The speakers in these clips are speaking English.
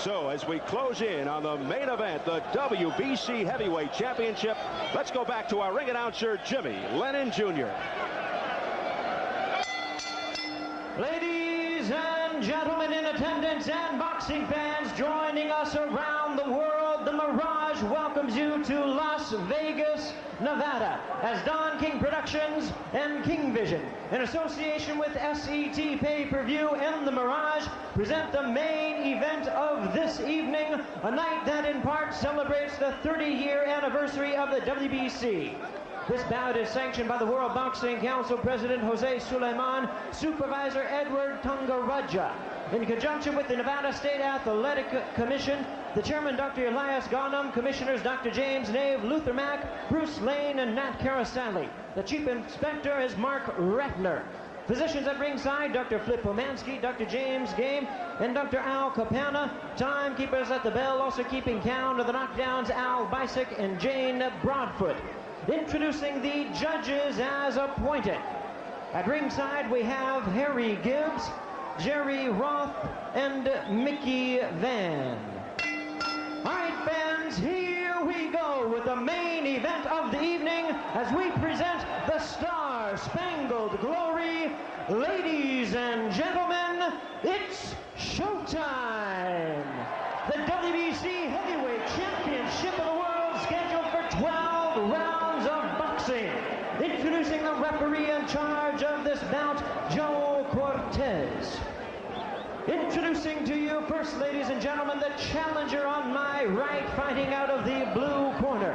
So as we close in on the main event, the WBC Heavyweight Championship, let's go back to our ring announcer, Jimmy Lennon Jr. Ladies and gentlemen in attendance and boxing fans joining us around the world, the Mirage welcomes you to Las Vegas, Nevada, as Don King Productions and King Vision, in association with SET Pay-Per-View and the Mirage, present the main event of this evening, a night that in part celebrates the 30-year anniversary of the WBC. This bout is sanctioned by the World Boxing Council President Jose Suleiman, Supervisor Edward Tungaraja. In conjunction with the Nevada State Athletic Commission, the Chairman Dr. Elias Ghanem, Commissioners Dr. James Nave, Luther Mack, Bruce Lane, and Nat Carasali. The Chief Inspector is Mark Rettner. Physicians at ringside, Dr. Flip Pomansky, Dr. James Game, and Dr. Al Capana. Timekeepers at the bell, also keeping count of the knockdowns, Al Bisick and Jane Broadfoot. Introducing the judges as appointed. At ringside, we have Harry Gibbs, Jerry Roth, and Mickey Van. All right, fans, here we go with the main event of the evening as we present the Star-Spangled Glory. Ladies and gentlemen, it's showtime. The WBC Heavyweight Championship of the world scheduled for 12 rounds of boxing. Introducing the referee in charge of this bout, Joe Cortez. Introducing to you first, ladies and gentlemen, the challenger on my right, fighting out of the blue corner.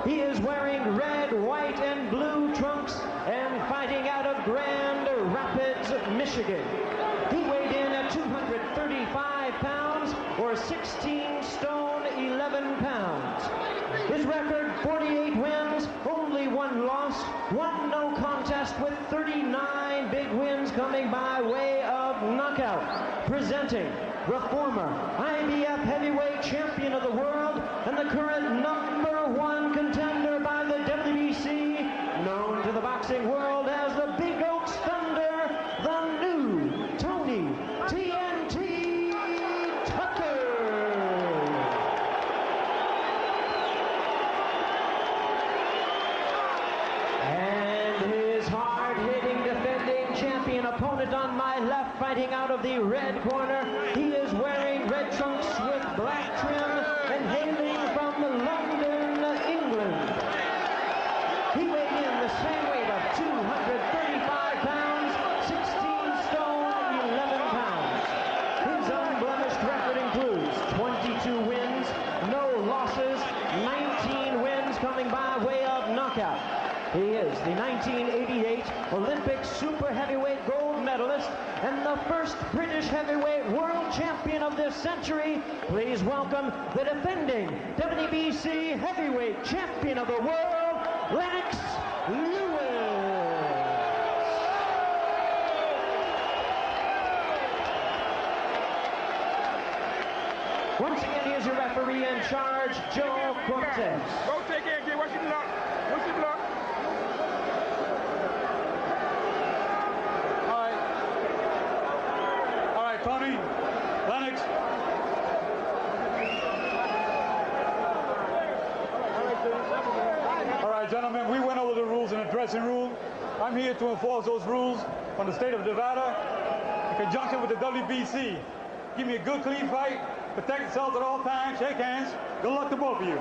He is wearing red, white, and blue trunks and fighting out of Grand Rapids, Michigan. He weighed in at 235 pounds or 16 stone, 11 pounds. His record, 48 wins, only 1 loss, 1 no contest, with 39 big wins coming by way of knockout. Presenting the former IBF heavyweight champion of the world and the current #1 contender by the WBC, known to the boxing world as the Big Oaks Thunder, the new Tony TNT Tucker. And his hard-hitting defending champion opponent on my left, fighting out of the red corner. He is wearing red trunks with black trim and hailing from London, England. He weighed in the same weight of 235 pounds, 16 stone, 11 pounds. His unblemished record includes 22 wins, no losses, 19 wins coming by way of knockout. He is the 1988 Olympic super heavyweight gold medalist and the first British heavyweight world champion of this century. Please welcome the defending WBC heavyweight champion of the world, Lennox Lewis. Once again, here's your referee in charge, Joe Cortez. Go take care, kid. What's your block? What's your block? Tony, Lennox. All right, gentlemen, we went over the rules in the dressing room. I'm here to enforce those rules from the state of Nevada in conjunction with the WBC. Give me a good, clean fight. Protect yourselves at all times. Shake hands. Good luck to both of you.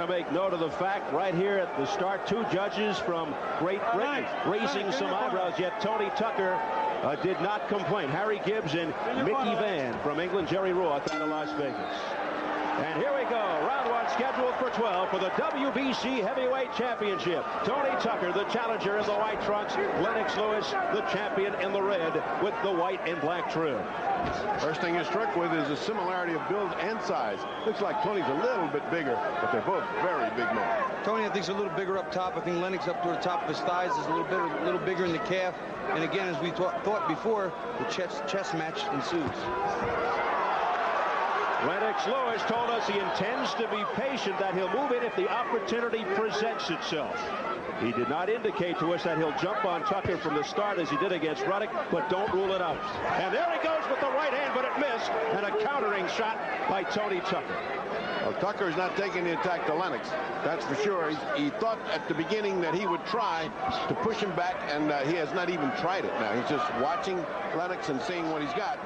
Make note of the fact right here at the start, 2 judges from Great Britain raising some eyebrows, yet Tony Tucker did not complain. Harry Gibbs and Mickey Van from England, Jerry Roth out of Las Vegas. And here we go, round 1 scheduled for 12 for the WBC Heavyweight Championship. Tony Tucker, the challenger in the white trunks. Lennox Lewis, the champion in the red with the white and black trim. First thing you're struck with is the similarity of build and size. Looks like Tony's a little bit bigger, but they're both very big men. Tony, I think, is a little bigger up top. I think Lennox up to the top of his thighs is a little bigger in the calf. And again, as we thought before, the chess match ensues. Lennox Lewis told us he intends to be patient, that he'll move in if the opportunity presents itself. He did not indicate to us that he'll jump on Tucker from the start as he did against Ruddock, but don't rule it out. And there he goes with the right hand, but it missed, and a countering shot by Tony Tucker. Well, Tucker is not taking the attack to Lennox. That's for sure. He thought at the beginning that he would try to push him back, and he has not even tried it now. He's just watching Lennox and seeing what he's got.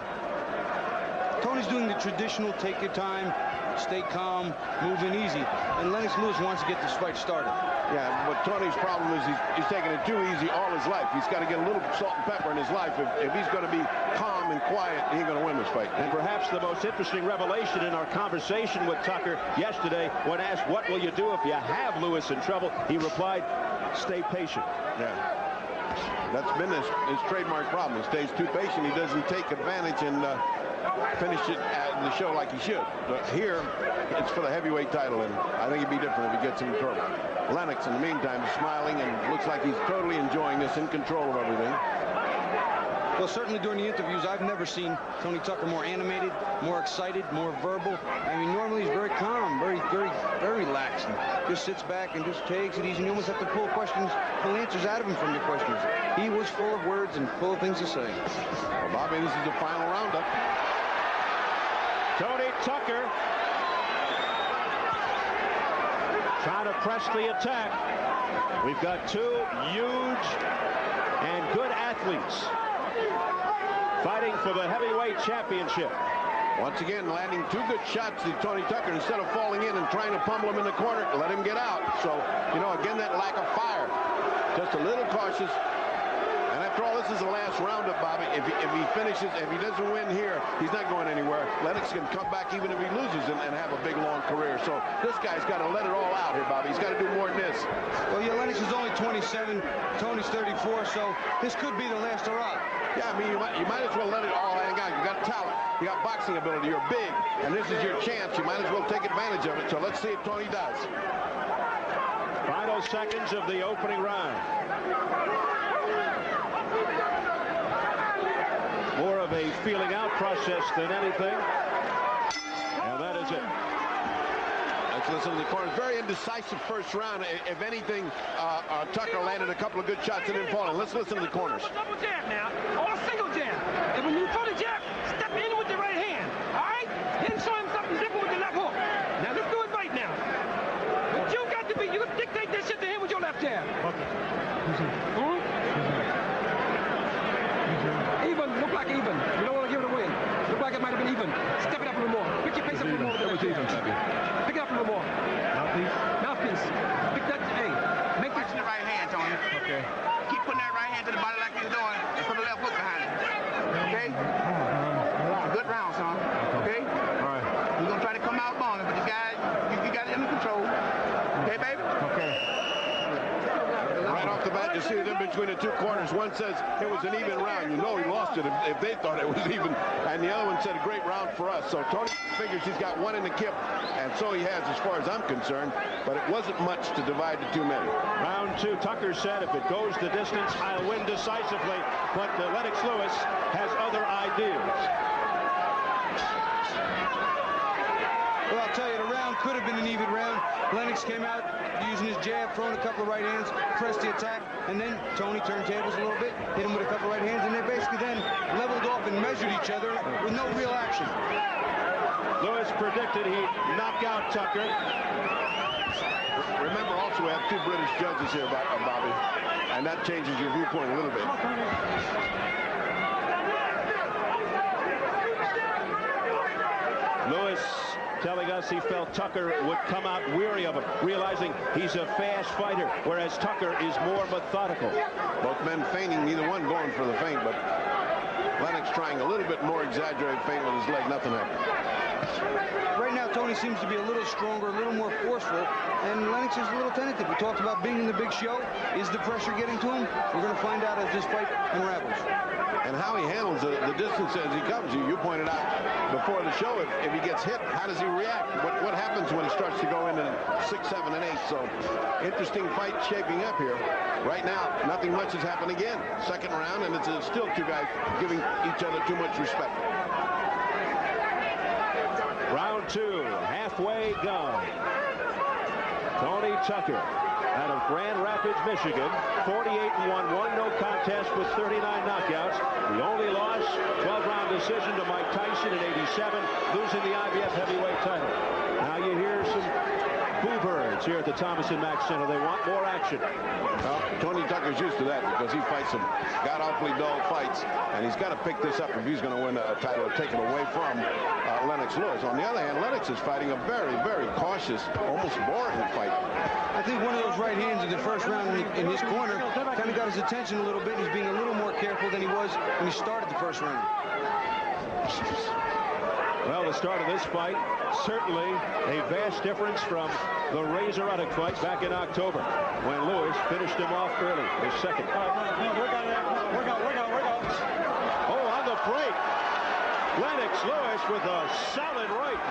Tony's doing the traditional take your time, stay calm, move in easy. And Lennox Lewis wants to get this fight started. Yeah, but Tony's problem is he's taking it too easy all his life. He's got to get a little salt and pepper in his life. If he's going to be calm and quiet, he ain't going to win this fight. And perhaps the most interesting revelation in our conversation with Tucker yesterday, when asked, what will you do if you have Lewis in trouble, he replied, stay patient. Yeah. That's been his trademark problem. He stays too patient. He doesn't take advantage and finish it at the show like he should. But here, it's for the heavyweight title, and I think it'd be different if he gets in trouble. Lennox, in the meantime, is smiling and looks like he's totally enjoying this, in control of everything. Well, certainly during the interviews, I've never seen Tony Tucker more animated, more excited, more verbal. I mean, normally he's very calm, very relaxed, and just sits back and just takes it easy. And you almost have to pull answers out of him from the questions. He was full of words and full of things to say. Well, Bobby, this is the final roundup. Tony Tucker trying to press the attack. We've got two huge and good athletes fighting for the heavyweight championship. Once again, landing two good shots to Tony Tucker. Instead of falling in and trying to pummel him in the corner, let him get out. So, you know, again, that lack of fire. Just a little cautious. And after all, this is the last roundup, Bobby. If he finishes, if he doesn't win here, he's not going anywhere. Lennox can come back even if he loses and have a big, long career. So this guy's got to let it all out here, Bobby. He's got to do more than this. Well, yeah, Lennox is only 27. Tony's 34, so this could be the last hurrah. Yeah, I mean, you might as well let it all hang out. You got talent. You got boxing ability. You're big. And this is your chance. You might as well take advantage of it. So let's see if Tony does. Final seconds of the opening round. More of a feeling out process than anything. And that is it. Let's listen to the corners. Very indecisive first round. If anything, Tucker landed a couple of good shots and didn't fall in. Let's listen to the corners. Double jab now, or a single jab. And when you throw the jab, step in with the right hand. All right? Then show him something different with the left hook. Now let's do it right now. But you got to be, you dictate that shit to him with your left jab. Even, look like even. You don't want to give it away. Look like it might have been even. Step it up a little more. Pick your pace up a little more. It was even, Pappy. Pick it up a little more. Mouthpiece? Mouthpiece. Pick that, hey. Make this. Watch the right hand, Tony. Okay. Keep putting that right hand to the body like you're doing and put the left hook behind it. Okay? Good round, son. Okay? All right. We're going to try to come out bowling, but you got it under control. Okay, baby? Okay. Right off the bat, you see the difference between the two corners. One says it was an even round. You know he lost it if they thought it was even. And the other one said a great round for us. So Tony figures he's got one in the kip, and so he has as far as I'm concerned. But it wasn't much to divide the two men. Round two, Tucker said, if it goes the distance, I'll win decisively. But Lennox Lewis has other ideas. Well, I'll tell you, the round could have been an even round. Lennox came out using his jab, throwing a couple of right hands, pressed the attack, and then Tony turned tables a little bit, hit him with a couple of right hands, and they basically then leveled off and measured each other with no real action. Lewis predicted he'd knock out Tucker. Remember, also, we have two British judges here, Bobby, and that changes your viewpoint a little bit. Lewis telling us he felt Tucker would come out weary of him, realizing he's a fast fighter, whereas Tucker is more methodical. Both men feigning, neither one going for the feint, but Lennox trying a little bit more exaggerated feint with his leg. Nothing happened. Right now, Tony seems to be a little stronger, a little more forceful, and Lennox is a little tentative. We talked about being in the big show. Is the pressure getting to him? We're going to find out as this fight unravels. And how he handles the distance as he comes. You pointed out before the show, if he gets hit, how does he react? What happens when he starts to go into 6, 7, and 8? So, interesting fight shaping up here. Right now, nothing much has happened again. Second round, and it's still two guys giving each other too much respect. Round 2, halfway gone. Tony Tucker out of Grand Rapids, Michigan, 48-1, 1 no contest with 39 knockouts. The only loss, 12-round decision to Mike Tyson in '87, losing the IBF heavyweight title. Now you hear some boo birds here at the Thomas & Mack Center. They want more action. Well, Tony Tucker's used to that because he fights some god-awfully dull fights, and he's got to pick this up if he's going to win a title or take it away from Lennox Lewis. On the other hand, Lennox is fighting a very, very cautious, almost boring fight. I think one of those right hands in the first round in his corner kind of got his attention a little bit. He's being a little more careful than he was when he started the first round. Well, the start of this fight, certainly a vast difference from the Razor Ruddock fight back in October when Lewis finished him off early, his second. Work out. Oh, on the break. Lennox Lewis with a solid right.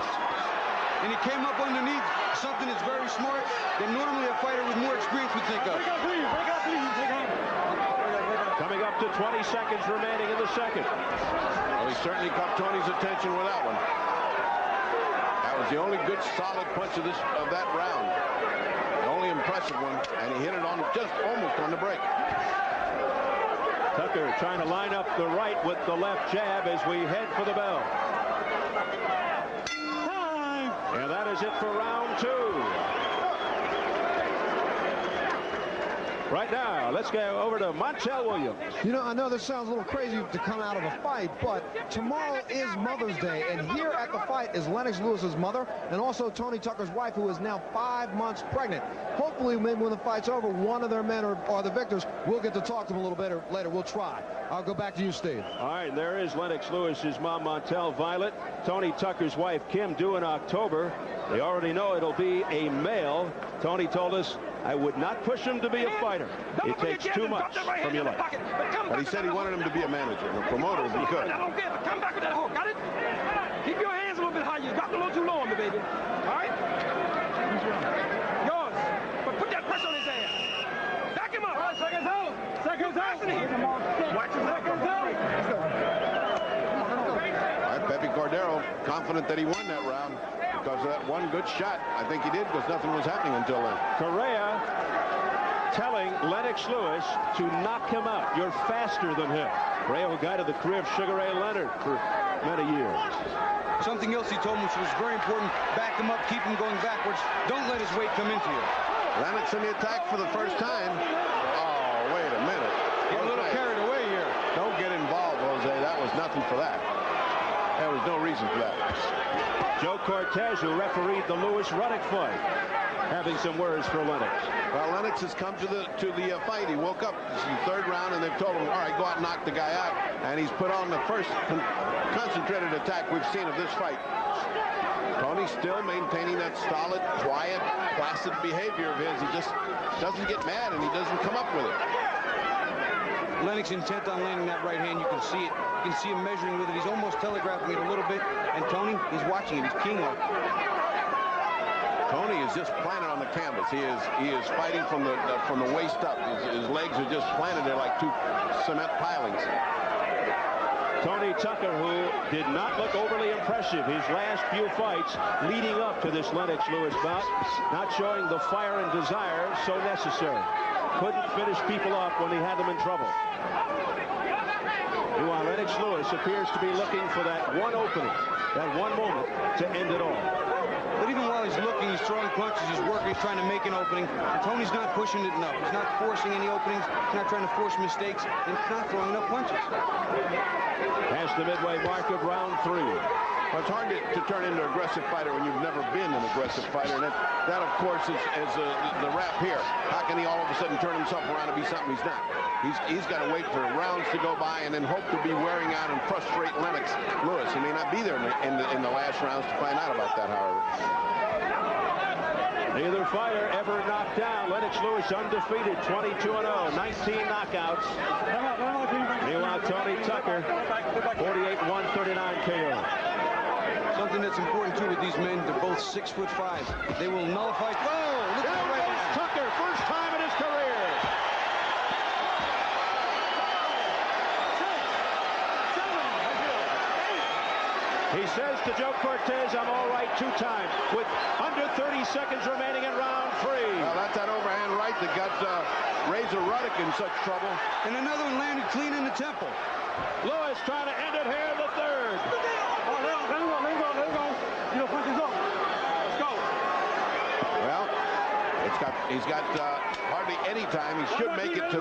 And he came up underneath something that's very smart that normally a fighter with more experience would think of. Coming up to 20 seconds remaining in the second. Well, he certainly caught Tony's attention with that one. That was the only good solid punch of that round. The only impressive one, and he hit it on just almost on the break. Tucker trying to line up the right with the left jab as we head for the bell. And that is it for round 2. Right now, let's go over to Montel Williams. You know, I know this sounds a little crazy to come out of a fight, but tomorrow is Mother's Day, and here at the fight is Lennox Lewis's mother and also Tony Tucker's wife, who is now 5 months pregnant. Hopefully, maybe when the fight's over, one of their men are the victors. We'll get to talk to them a little bit later. We'll try. I'll go back to you, Steve. All right, there is Lennox Lewis's mom, Montel Violet. Tony Tucker's wife, Kim, due in October. They already know it'll be a male. Tony told us, I would not push him to be a fighter. It takes too much from your life. But he said he wanted him to be a manager and a promoter if he could. I don't care, but come back with that hook. Got it? Keep your hands a little bit higher. You dropped a little too low on me, baby. All right? Yours. But put that pressure on his ass. Back him up. All right, seconds out. Seconds out. Watch your seconds out. All right, Pepe Cordero, confident that he won that round because of that one good shot. I think he did because nothing was happening until then. Correa telling Lennox Lewis to knock him out. You're faster than him. Correa, who guided the career of Sugar Ray Leonard for many years. Something else he told him, which was very important, back him up, keep him going backwards. Don't let his weight come into you. Lennox in the attack for the first time. Oh, wait a minute. Get a little carried away here. Don't get involved, Jose. That was nothing for that. There was no reason for that. Joe Cortez, who refereed the Lewis-Ruddock fight, having some words for Lennox. Well, Lennox has come to the fight. He woke up in the third round, and they've told him, all right, go out and knock the guy out. And he's put on the first concentrated attack we've seen of this fight. Tony still maintaining that solid, quiet, placid behavior of his. He just doesn't get mad, and he doesn't come up with it. Lennox intent on landing that right hand. You can see it. You can see him measuring with it. He's almost telegraphing it a little bit. And Tony, he's watching it. He's keying on it. Tony is just planted on the canvas. He is fighting from the waist up. His legs are just planted there like two cement pilings. Tony Tucker, who did not look overly impressive his last few fights leading up to this Lennox Lewis bout, not showing the fire and desire so necessary. Couldn't finish people off when he had them in trouble. Meanwhile, Lennox Lewis appears to be looking for that one opening, that one moment to end it all. But even while he's looking, he's throwing punches, he's working, he's trying to make an opening. And Tony's not pushing it enough. He's not forcing any openings. He's not trying to force mistakes. And he's not throwing enough punches. Past the midway mark of round 3. Well, it's hard to turn into an aggressive fighter when you've never been an aggressive fighter. And that of course, is the rap here. How can he all of a sudden turn himself around and be something he's not? He's got to wait for rounds to go by and then hope to be wearing out and frustrate Lennox Lewis. He may not be there in the last rounds to find out about that, however. Neither fighter ever knocked down. Lennox Lewis undefeated, 22-0, 19 knockouts. Meanwhile, Tony Tucker, 48-1, 39 KO. Something that's important, too, with these men, they're both 6'5". They will nullify. Oh, look at that right hand. Tucker, first time in his career. He says to Joe Cortez, I'm all right 2 times with under 30 seconds remaining in round 3. Well, that's that overhand right that got Razor Ruddock in such trouble. And another one landed clean in the temple. Lewis trying to end it here in the 3rd. Oh, let him go. You know, punch is up. Let's go. Well, he's got hardly any time. He should make it to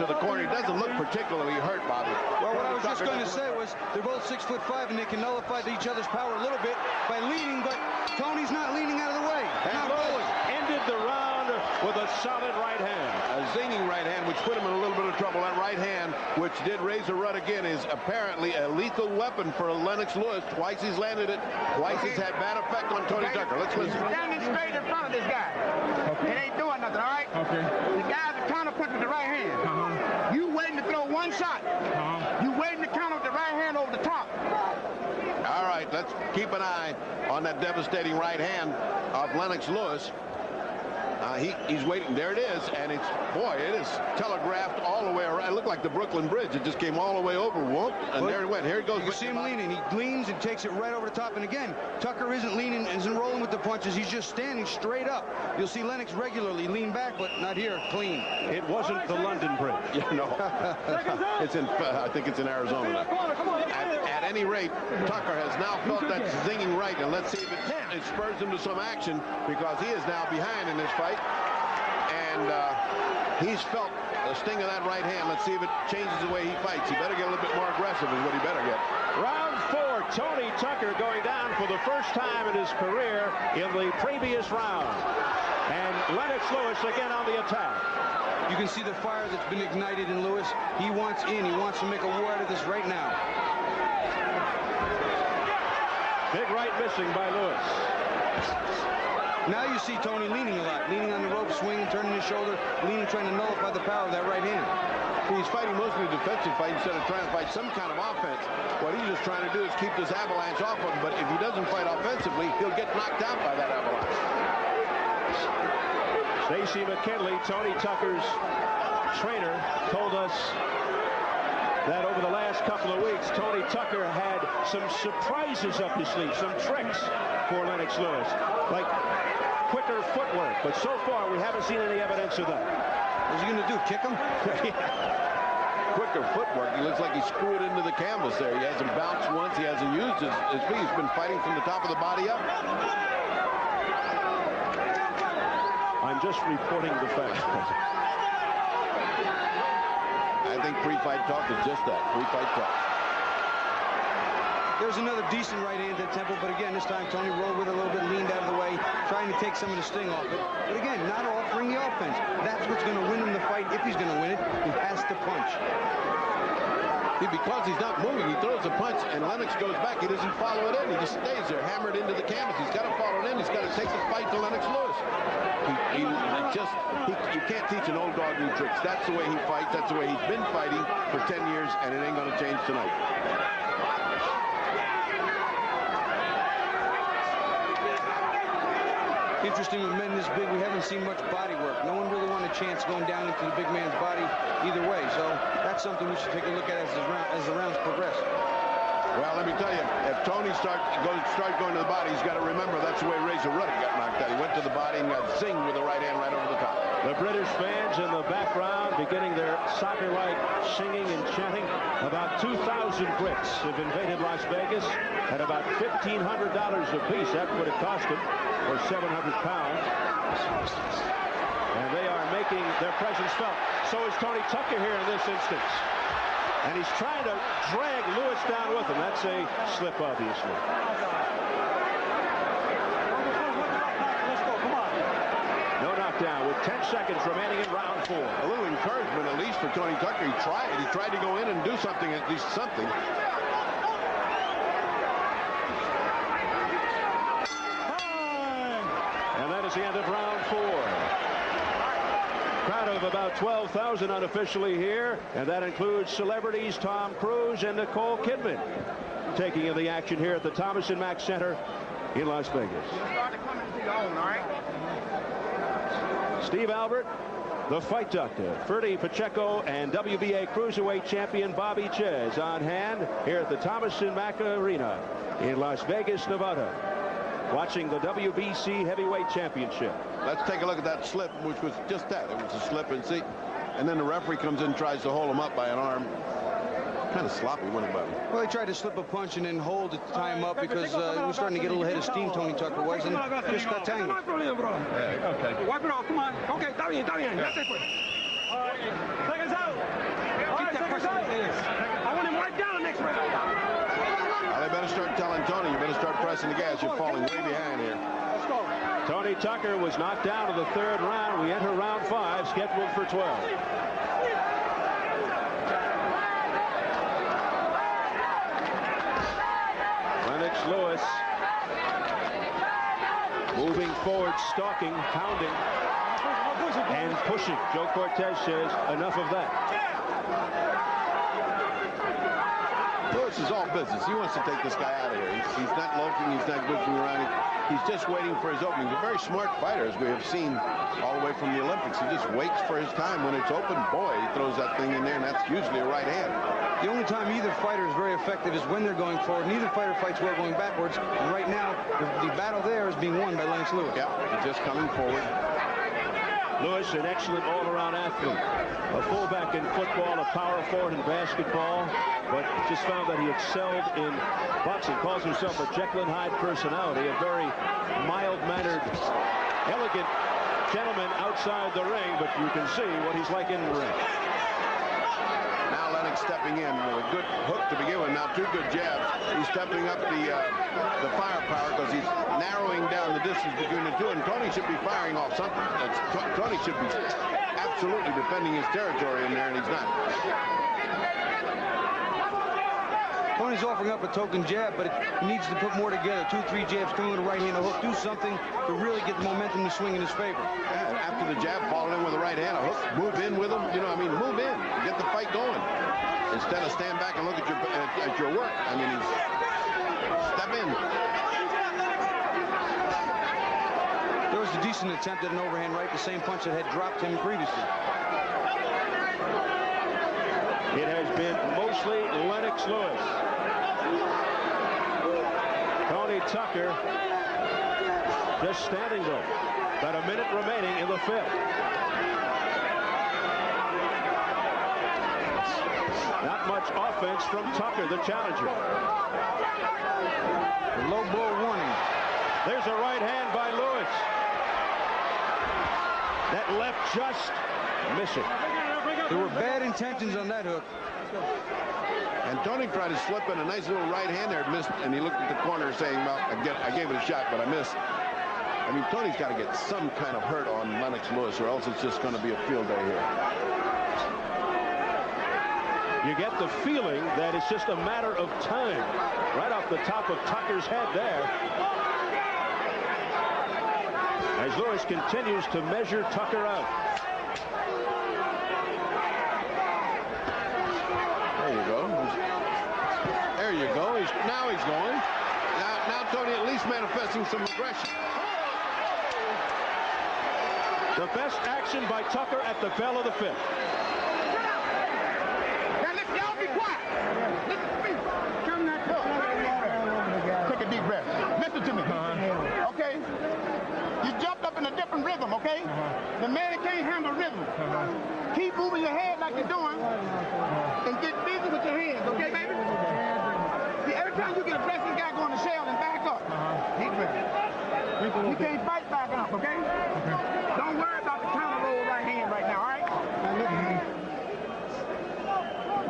the corner. He doesn't look particularly hurt, Bobby. Well, what I was just going to say was they're both 6'5", and they can nullify each other's power a little bit by leaning, but Tony's not leaning out of the way. And Lewis ended the round with a solid right hand. A zinging right hand, which put him in a little bit of trouble. That right hand, which did Razor Ruddock in, is apparently a lethal weapon for Lennox Lewis. Twice he's landed it. Twice he's had bad effect on Tony Tucker. Let's listen. Standing straight in front of this guy. Okay. It ain't doing nothing, all right? Okay. The guy's a counter punch with the right hand. You waiting to throw one shot. You waiting to counter with the right hand over the top. All right, let's keep an eye on that devastating right hand of Lennox Lewis. He's waiting. There it is, and it is telegraphed all the way around. It looked like the Brooklyn Bridge. It just came all the way over, whoop, and there it went. Here it goes. You see him leaning. He leans and takes it right over the top. And again, Tucker isn't leaning and isn't rolling with the punches. He's just standing straight up. You'll see Lennox regularly lean back, but not here. Clean. It wasn't the London Bridge. Yeah, no. It's in. I think it's in Arizona now. At any rate, Tucker has now felt that zinging right, and let's see if it spurs him to some action, because he is now behind in this fight. And he's felt the sting of that right hand. Let's see if it changes the way he fights. He better get a little bit more aggressive is what he better get. Round 4, Tony Tucker going down for the first time in his career in the previous round. And Lennox Lewis again on the attack. You can see the fire that's been ignited in Lewis. He wants in. He wants to make a war out of this right now. Big right missing by Lewis. Now you see Tony leaning a lot, leaning on the rope, swinging, turning his shoulder, leaning, trying to nullify the power of that right hand. He's fighting mostly a defensive fight instead of trying to fight some kind of offense. What he's just trying to do is keep this avalanche off of him, but if he doesn't fight offensively, he'll get knocked out by that avalanche. Stacey McKinley, Tony Tucker's trainer, told us that over the last couple of weeks, Tony Tucker had some surprises up his sleeve, some tricks for Lennox Lewis, like quicker footwork. But so far, we haven't seen any evidence of that. What's he going to do, kick him? Quicker footwork. He looks like he screwed into the canvas there. He hasn't bounced once. He hasn't used his feet. He's been fighting from the top of the body up. I'm just reporting the facts. I think pre-fight talk is just that, pre-fight talk. There's another decent right hand to the temple, but again, this time Tony rolled with it a little bit, leaned out of the way, trying to take some of the sting off it. But again, not offering the offense. That's what's going to win him the fight. If he's going to win it, he has to punch. Because he's not moving, he throws a punch, and Lennox goes back. He doesn't follow it in. He just stays there, hammered into the canvas. He's got to follow it in. He's got to take the fight to Lennox Lewis. You can't teach an old dog new tricks. That's the way he fights. That's the way he's been fighting for 10 years, and it ain't going to change tonight. Interesting with men this big, we haven't seen much body work. No one really wanted a chance going down into the big man's body either way. So that's something we should take a look at as the rounds progress. Well, let me tell you, if Tony starts going to the body, he's got to remember that's the way Razor Ruddock got knocked out. He went to the body and got zinged with the right hand right over the top. The British fans in the background beginning their soccer-like singing and chanting. About 2,000 Brits have invaded Las Vegas at about $1,500 apiece. That's what it cost them, or 700 pounds. And they are making their presence felt. So is Tony Tucker here in this instance. And he's trying to drag Lewis down with him. That's a slip, obviously. No knockdown with 10 seconds remaining in round 4. A little encouragement, at least, for Tony Tucker. He tried to go in and do something, at least something. And that is the end of round 4. Crowd of about 12,000 unofficially here, and that includes celebrities Tom Cruise and Nicole Kidman taking in the action here at the Thomas & Mack Center in Las Vegas. You start to come into your own, all right? Steve Albert The Fight Doctor, Ferdy Pacheco, and WBA Cruiserweight Champion Bobby Ches on hand here at the Thomas & Mack Arena in Las Vegas, Nevada, watching the WBC Heavyweight Championship. Let's take a look at that slip, which was just that. It was a slip, and see, and then the referee comes in and tries to hold him up by an arm. Kind of sloppy, wasn't it, Bobby? Well, he tried to slip a punch and then hold it to tie him up because he was starting to get a little head of steam, Tony Tucker was, and just got tangled. Okay. Wipe it off, come on. Okay, está bien. Ya se fue. All right, take us out. All right, take us out. I want him right down the next round. Well, they better start telling Tony, you better start pressing the gas. You're falling way behind here. Let's go. Tony Tucker was knocked down to the 3rd round. We enter round 5, scheduled for 12. Lennox Lewis moving forward, stalking, pounding, and pushing. Joe Cortez says enough of that. Lewis is all business. He wants to take this guy out of here. He's not loafing. He's not goofing around. He's just waiting for his opening. He's a very smart fighter, as we have seen all the way from the Olympics. He just waits for his time. When it's open, boy, he throws that thing in there, and that's usually a right hand. The only time either fighter is very effective is when they're going forward. Neither fighter fights well going backwards. And right now, the battle there is being won by Lennox Lewis. Yeah, he's just coming forward. Lewis, an excellent all-around athlete. A fullback in football, a power forward in basketball, but just found that he excelled in boxing. Calls himself a Jekyll and Hyde personality, a very mild-mannered, elegant gentleman outside the ring, but you can see what he's like in the ring. Now Lennox stepping in with a good hook to begin with. Now 2 good jabs. He's stepping up the firepower because he's narrowing down the distance between the two. And Tony should be firing off something. Tony should be absolutely defending his territory in there, and he's not. Tony's offering up a token jab, but he needs to put more together. 2, 3 jabs coming with a right hand, a hook. Do something to really get the momentum to swing in his favor. Yeah, and after the jab, follow in with a right hand, a hook, move in with him. You know, I mean, move in, get the fight going. Instead of stand back and look at your work. I mean, step in. There was a decent attempt at an overhand right, the same punch that had dropped him previously. It has been mostly Lennox Lewis. Tony Tucker just standing though. About a minute remaining in the 5th. Not much offense from Tucker, the challenger. Low blow warning. There's a right hand by Lewis. That left just missing. There were bad intentions on that hook. And Tony tried to slip in a nice little right hand there, missed, and he looked at the corner saying, well, I gave it a shot, but I missed. I mean, Tony's got to get some kind of hurt on Lennox Lewis, or else it's just going to be a field day here. You get the feeling that it's just a matter of time. Right off the top of Tucker's head there. As Lewis continues to measure Tucker out. There you go. There you go. Now he's going. Now Tony at least manifesting some aggression. The best action by Tucker at the bell of the 5th. Now listen, y'all be quiet. Listen to me. Come now. Take a deep breath. Listen to me. Okay? You jumped up in a different rhythm, okay? The man can't handle rhythm. Keep moving your head like you're doing and get busy with your hands, okay, baby? See, every time you get a blessing, guy go in the shell and back up. Deep breath. You can't fight backing up, okay? Don't worry about the counter roll right hand right now, all right?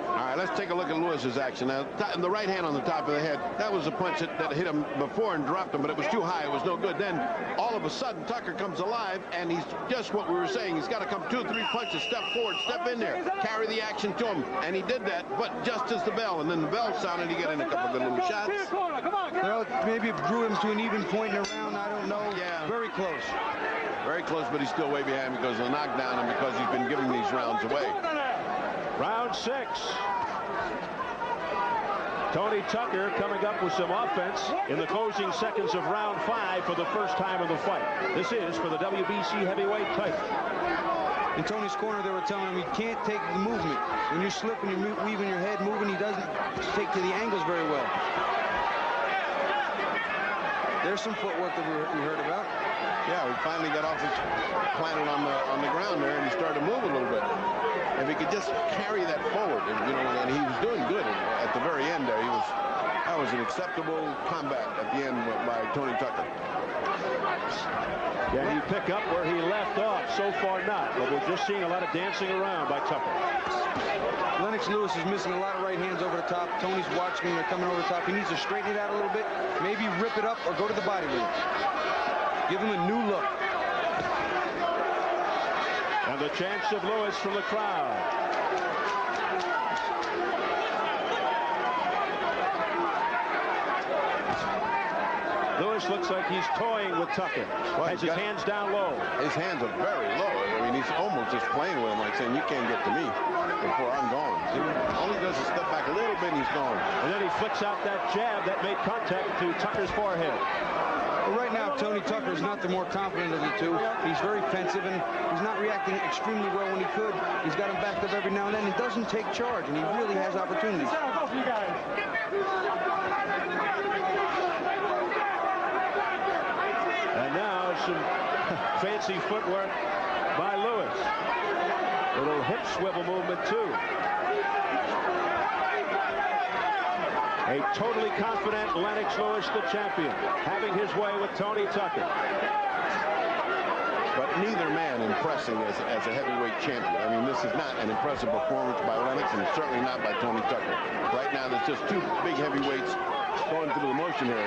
All right, let's take a look at Lewis's action. Now, the right hand on the top of the head, that was a punch that hit him before and dropped him, but it was too high. It was no good. Then, all of a sudden, Tucker comes alive, and he's just what we were saying. He's got to come 2 or 3 punches, step forward, step in there, carry the action to him. And he did that, but just as the bell. And then the bell sounded, he got in a couple of good little shots. Well, maybe it drew him to an even point in the round. I don't know. Yeah. Very close. Very close, but he's still way behind because of the knockdown and because he's been giving these rounds away. Round 6. Tony Tucker coming up with some offense in the closing seconds of round 5 for the first time in the fight. This is for the WBC heavyweight title. In Tony's corner, they were telling him he can't take the movement. When you slip and you're weaving your head moving, he doesn't take to the angles very well. There's some footwork that we heard about. Yeah, we finally got off his planted on the ground there, and he started to move a little bit. If he could just carry that forward, you know, and he was doing good at the very end there. That was an acceptable combat at the end by Tony Tucker. Can he pick up where he left off? So far not, but we're just seeing a lot of dancing around by Tucker. Lennox Lewis is missing a lot of right hands over the top. Tony's watching him. They're coming over the top. He needs to straighten it out a little bit, maybe rip it up or go to the body with it. Give him a new look. And the chants of Lewis from the crowd. Lewis looks like he's toying with Tucker. Well, has his hands down low. His hands are very low. I mean, he's almost just playing with him, like saying, you can't get to me before I'm gone. See, all he does is step back a little bit and he's gone. And then he flicks out that jab that made contact to Tucker's forehead. Well, right now, Tony Tucker is not the more confident of the two. He's very pensive, and he's not reacting extremely well when he could. He's got him backed up every now and then. He doesn't take charge, and he really has opportunities. And now some fancy footwork by Lewis. Little hip swivel movement, too. A totally confident Lennox Lewis, the champion, having his way with Tony Tucker. But neither man impressing as a heavyweight champion. I mean, this is not an impressive performance by Lennox, and certainly not by Tony Tucker. Right now, there's just two big heavyweights going through the motion here.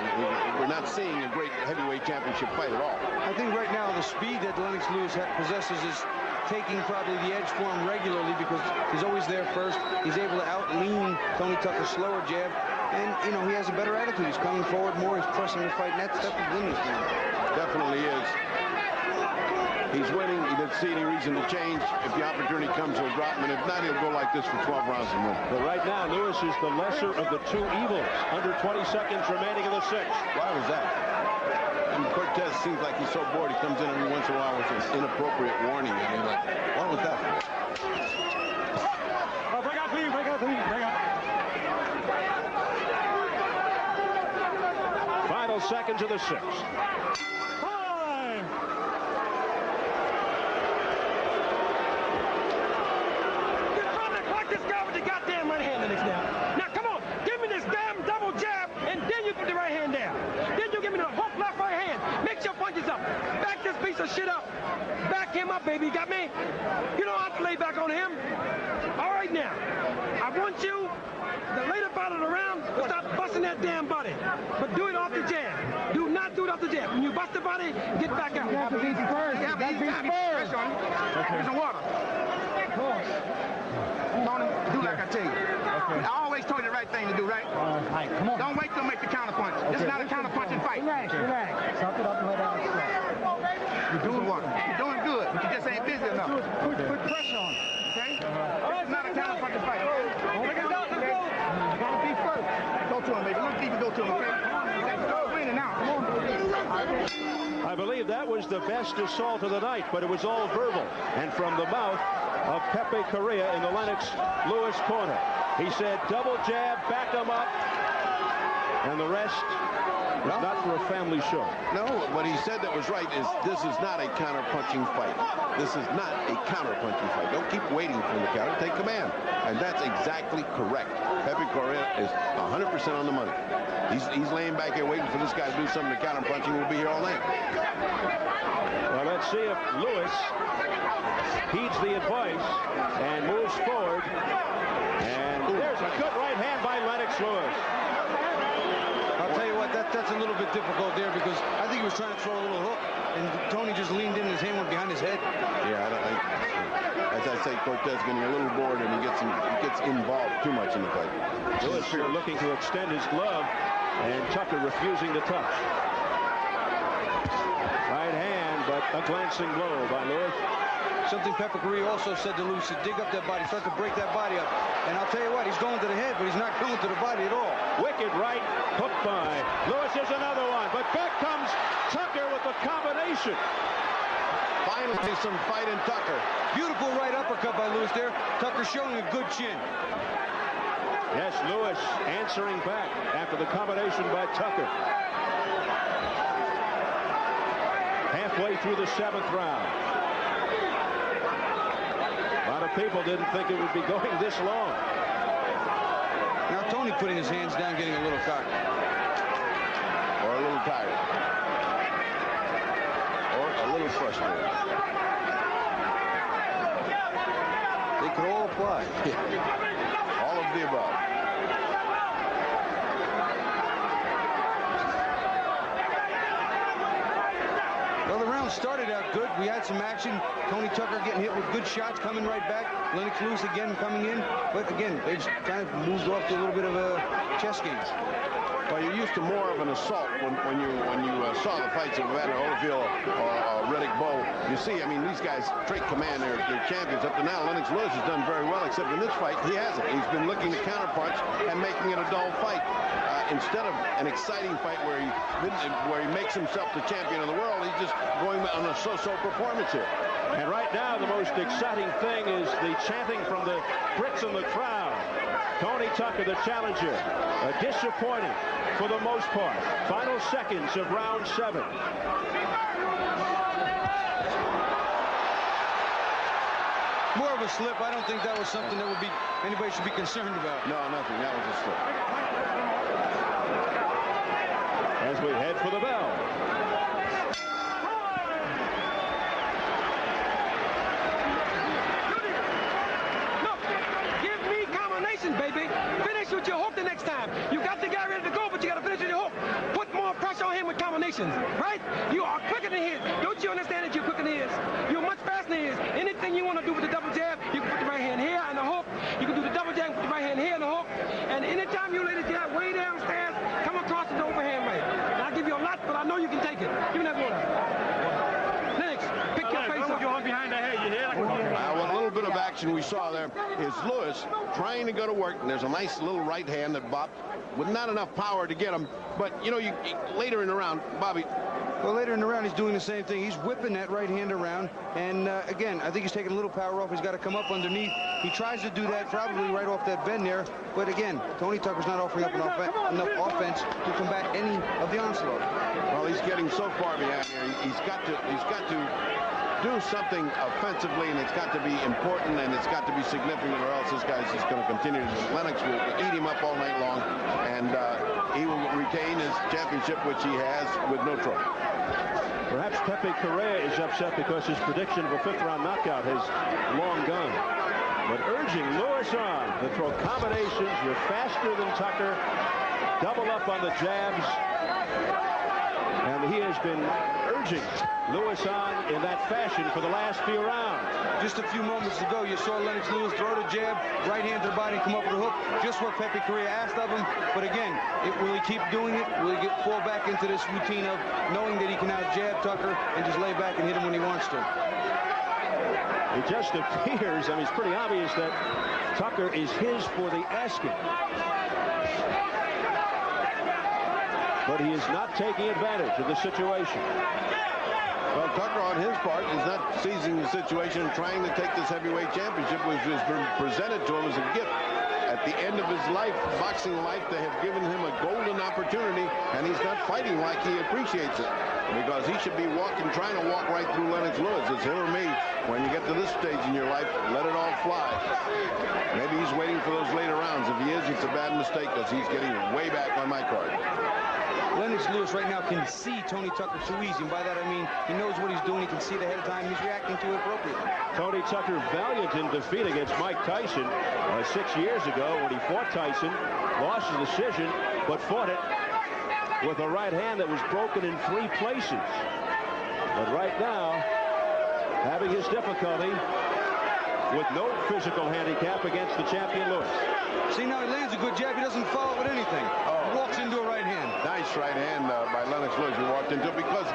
We're not seeing a great heavyweight championship fight at all. I think right now the speed that Lennox Lewis possesses is taking probably the edge for him regularly because he's always there first. He's able to out-lean Tony Tucker's slower jab. And, you know, he has a better attitude. He's coming forward more. He's pressing the fight. And that's the limit for him. Definitely is. He's winning. He doesn't see any reason to change. If the opportunity comes, he'll drop him. And if not, he'll go like this for 12 rounds and win. But right now, Lewis is the lesser of the two evils. Under 20 seconds remaining in the 6th. Why was that? I mean, Cortez seems like he's so bored. He comes in every once in a while with this inappropriate warning. I mean, like, what was that? Break out, please. Break out, please. Break out. Final seconds of the 6th. Time. You're trying to clock this guy with the goddamn right hand, Lennox, now. Now, come on. Give me this damn double jab, and then you put the right hand down. Then you give me the hook left right hand. Mix your punches up. Back this piece of shit up. Back him up, baby. You got me? You don't have to lay back on him. All right, now. I want you, the later part of the round, to stop busting that damn body. But do it off the jab. Do not do it off the jab. When you bust the body, get back out. You have to be first. You have to be first. Here's some water. Tony, do like I tell you. Okay. I always told you the right thing to do, right? All right, come on. Don't wait till make the counter punch. Okay. This is not a counter punching fight. Relax, relax. Stop it up and let out. You're doing what? You're doing good, but you just ain't busy enough. Put pressure on. Okay? This is not a counter punching fight. Let's go. You gotta be first. Go to him, baby. Look deep and go to him, okay? Let's go winning now. Come on, baby. I believe that was the best assault of the night, but it was all verbal. And from the mouth of Pepe Correa in the Lennox Lewis corner. He said, double jab, back him up, and the rest is not for a family show. No, what he said that was right is this is not a counter-punching fight. This is not a counter-punching fight. Don't keep waiting for the counter. Take command. And that's exactly correct. Pepe Correa is 100% on the money. He's laying back here waiting for this guy to do something to counter-punching. We'll be here all night. Well, let's see if Lewis heeds the advice and moves forward. And there's a good right hand by Lennox Lewis. I'll tell you what, that's a little bit difficult there because I think he was trying to throw a little hook, and Tony just leaned in and his hand went behind his head. Yeah, I don't think. As I say, Cortez getting a little bored and he gets involved too much in the fight. Lewis here looking to extend his glove, and Tucker refusing to touch. Right hand, but a glancing blow by Lewis. something Pepper Correa also said to Lewis, dig up that body, start to break that body up. And I'll tell you what, he's going to the head, but he's not going to the body at all. Wicked right, hooked by Lewis. Is another one, but back comes Tucker with the combination. Finally, some fight in Tucker. Beautiful right uppercut by Lewis there. Tucker showing a good chin. Yes, Lewis answering back after the combination by Tucker. Halfway through the 7th round. A lot of people didn't think it would be going this long. Now Tony putting his hands down, getting a little cocky. Or a little tired. Or a little frustrated. They could all apply. All of the above. Well, the round started out good. We had some action. Tony Tucker getting hit with good shots, coming right back. Lennox Lewis again coming in. But again, they've kind of moved off to a little bit of a chess game. Well, you're used to more of an assault when you saw the fights of Evander Holyfield or Riddick Bowe. You see, I mean, these guys trait command. They're champions. Up to now, Lennox Lewis has done very well, except in this fight, he hasn't. He's been looking to counterpunch and making it a dull fight. Instead of an exciting fight where he makes himself the champion of the world, he's just going on a so-so performance here. And right now, the most exciting thing is the chanting from the Brits in the crowd. Tony Tucker, the challenger, disappointing for the most part. Final seconds of round 7. More of a slip. I don't think that was something that would be anybody should be concerned about. No, nothing. That was a slip. As we head for the bell. Baby, finish with your hook the next time. You got the guy ready to go, but you got to finish with your hook. Put more pressure on him with combinations, right? You are quicker than his. Don't you understand that you're quicker than his? You're much faster than his. Anything you want to do with the double jab, you can put the right hand here and the hook. You can do the double jab, put the right hand here and the hook. And anytime you lay the jab way downstairs, come across the overhand right. And I'll give you a lot, but I know you can take it. Give me that water. Lennox, pick your face up. Behind the head, you hear? Well, a little bit of action we saw there is Lewis trying to go to work, and there's a nice little right hand that bopped with not enough power to get him. But, you know, later in the round, Bobby. Well, later in the round, he's doing the same thing. He's whipping that right hand around. And, again, I think he's taking a little power off. He's got to come up underneath. He tries to do that probably right off that bend there. But, again, Tony Tucker's not offering up enough offense to combat any of the onslaught. Well, he's getting so far behind here. He's got to do something offensively, and it's got to be important, and it's got to be significant, or else this guy's just going to continue to. Lennox will eat him up all night long, and he will retain his championship, which he has with no trouble. Perhaps Pepe Correa is upset because his prediction of a 5th round knockout has long gone. But urging Lewis on to throw combinations. You're faster than Tucker. Double up on the jabs. And he has been urging Lewis on in that fashion for the last few rounds. Just a few moments ago, you saw Lennox Lewis throw the jab, right hand to the body, come up with a hook, just what Pepe Correa asked of him. But again, will he keep doing it? Will he fall back into this routine of knowing that he can out jab Tucker and just lay back and hit him when he wants to? It just appears, I mean, it's pretty obvious that Tucker is his for the asking. But he is not taking advantage of the situation. Well, Tucker, on his part, is not seizing the situation and trying to take this heavyweight championship, which was presented to him as a gift. At the end of his life, boxing life, they have given him a golden opportunity, and he's not fighting like he appreciates it. Because he should be trying to walk right through Lennox Lewis. It's him or me. When you get to this stage in your life, let it all fly. Maybe he's waiting for those later rounds. If he is, it's a bad mistake, because he's getting way back on my card. Lennox Lewis right now can see Tony Tucker too easy, and by that I mean he knows what he's doing. He can see it ahead of time. He's reacting to it appropriately. Tony Tucker valiant in defeat against Mike Tyson 6 years ago when he fought Tyson, lost the decision, but fought it with a right hand that was broken in 3 places. But right now, having his difficulty with no physical handicap against the champion Lewis. See, now he lands a good jab. He doesn't follow it with anything. He walks into a right hand. Nice right hand by Lennox Lewis. He walked into it because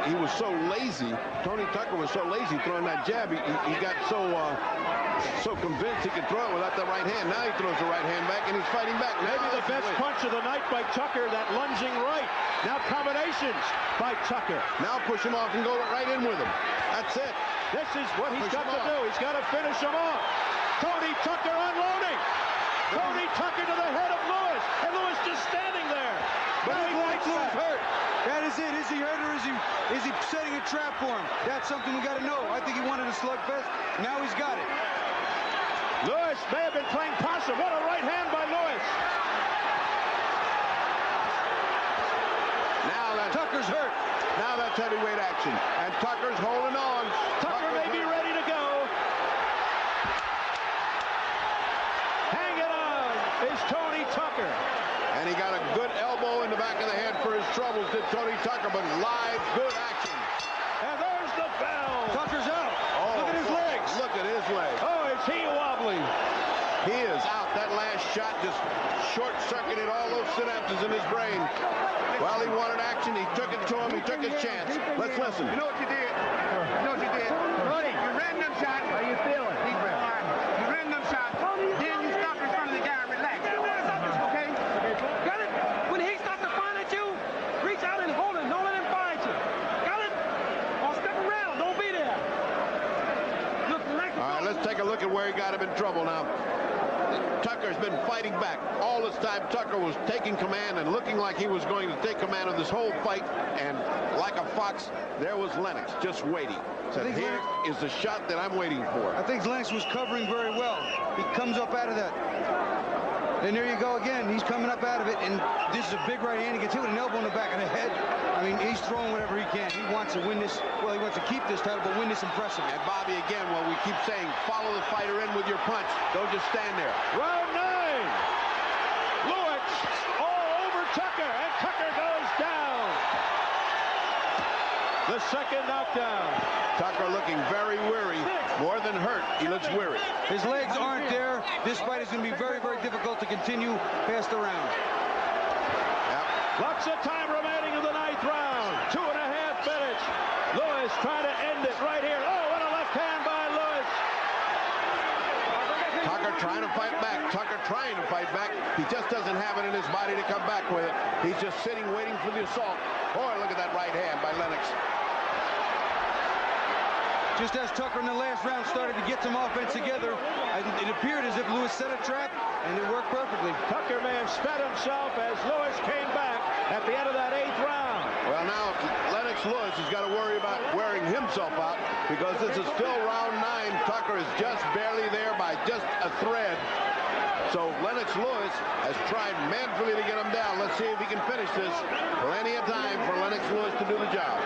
he was so lazy. Tony Tucker was so lazy throwing that jab. He got so convinced he could throw it without the right hand. Now he throws the right hand back, and he's fighting back. Maybe the best punch of the night by Tucker, that lunging right. Now combinations by Tucker. Now push him off and go right in with him. That's it. This is what he's got to do. He's got to finish him off. Tony Tucker unloading. Tony Tucker to the head of Lewis, and Lewis just standing there. But he fights back. Hurt. That is it. Is he hurt, or is he setting a trap for him? That's something we got to know. I think he wanted a slugfest. Now he's got it. Lewis may have been playing possum. What a right hand by Lewis. Now Tucker's hurt. Now that's heavyweight action, and Tucker's holding on. Tucker may be ready to go. Hanging on is Tony Tucker. And he got a good elbow in the back of the head for his troubles, did Tony Tucker, but live good action. And there's the bell. Tucker's out. Oh, look at his legs. Look at his legs. Oh, is he wobbly? He is out. That last shot just short-circuited all those synapses in his brain. Well, he wanted action. He took it to him. He took his chance. Let's listen. You know what you did? You know what you did? You ran them shots. How you feeling? Deep breath. You ran them shots. Then you stop in front of the guy and relax. Okay? Got it? When he starts to find at you, reach out and hold him. Don't let him find you. Got it? Or step around. Don't be there. Look, relax. All right, let's take a look at where he got him in trouble now. Tucker's been fighting back. All this time, Tucker was taking command and looking like he was going to take command of this whole fight. And like a fox, there was Lennox just waiting. Said, here is the shot that I'm waiting for. I think Lennox was covering very well. He comes up out of that. And there you go again. He's coming up out of it. And this is a big right hand. He gets hit with an elbow in the back of the head. I mean, he's throwing whatever he can. He wants to win this. Well, he wants to keep this title, but win this impressively. And Bobby, again, well, we keep saying, follow the fighter in with your punch. Don't just stand there. Round 9. Lewis all over Tucker, and Tucker goes down. The second knockdown. Tucker looking very weary. More than hurt, he looks weary. His legs aren't there. This fight is going to be very, very difficult to continue past the round. Lots of time remaining in the 9th round. 2.5 minutes. Lewis trying to end it right here. Oh, what a left hand by Lewis. Tucker trying to fight back. Tucker trying to fight back. He just doesn't have it in his body to come back with it. He's just sitting waiting for the assault. Boy, look at that right hand by Lennox. Just as Tucker in the last round started to get some offense together, it appeared as if Lewis set a trap, and it worked perfectly. Tucker may have spent himself as Lewis came back at the end of that 8th round. Well, now Lennox Lewis has got to worry about wearing himself out because this is still round 9. Tucker is just barely there by just a thread. So Lennox Lewis has tried manfully to get him down. Let's see if he can finish this. Plenty of time for Lennox Lewis to do the job.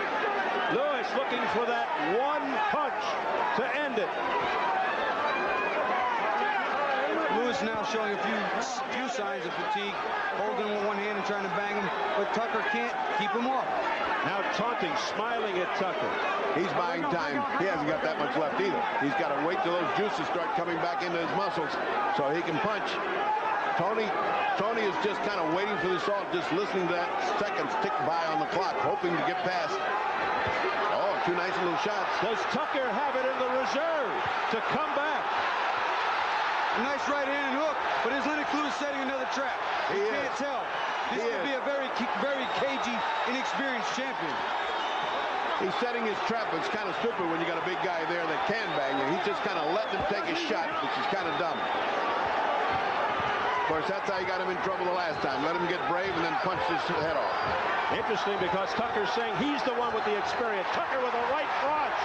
Lewis looking for that one punch to end it. Lewis now showing a few signs of fatigue, holding him with one hand and trying to bang him, but Tucker can't keep him off. Now taunting, smiling at Tucker. He's buying time. He hasn't got that much left either. He's got to wait till those juices start coming back into his muscles so he can punch. Tony is just kind of waiting for the assault, just listening to that seconds tick by on the clock, hoping to get past. Oh, 2 nice little shots. Does Tucker have it in the reserve to come back? A nice right hand and hook, but is Lennox Lewis setting another trap? You can't tell. This could be a very, very cagey, inexperienced champion. He's setting his trap, but it's kind of stupid when you got a big guy there that can bang you. He's just kind of letting him take a shot, which is kind of dumb. Of course, that's how he got him in trouble the last time. Let him get brave and then punch his head off. Interesting because Tucker's saying he's the one with the experience. Tucker with a right crotch.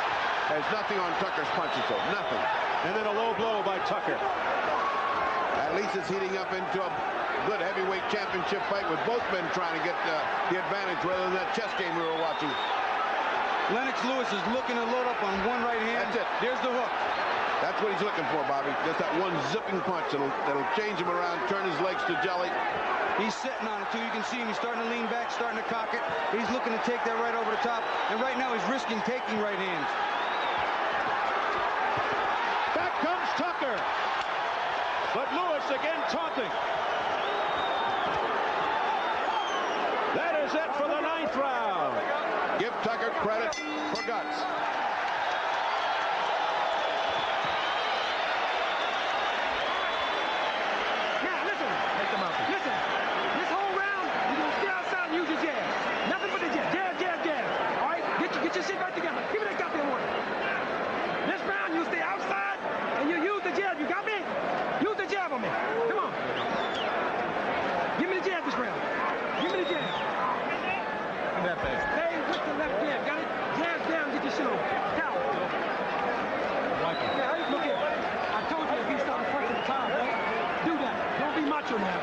There's nothing on Tucker's punches, though. Nothing. And then a low blow by Tucker. At least it's heating up into a good heavyweight championship fight with both men trying to get the advantage rather than that chess game we were watching. Lennox Lewis is looking to load up on one right hand. That's it. There's the hook. That's what he's looking for, Bobby. Just that one zipping punch that'll change him around, turn his legs to jelly. He's sitting on it, too. You can see him. He's starting to lean back, starting to cock it. He's looking to take that right over the top. And right now, he's risking taking right hands. But Lewis again taunting. That is it for the 9th round. Give Tucker credit for guts. Now, listen. Listen. This whole round, you're going to stay outside and use your jab. Nothing but the jab. Jab. All right? Get your shit right together. Give me that goddamn one. This round, you stay outside and you use the jab. You got me? Use the jab on me. Come on. Give me the jab this round. Give me the jab. Stay with the left jab. Got it? Jab down. Get your shit on. Cow. Yeah, look here. I told you if he started punching the time, right? Do that. Don't be macho now.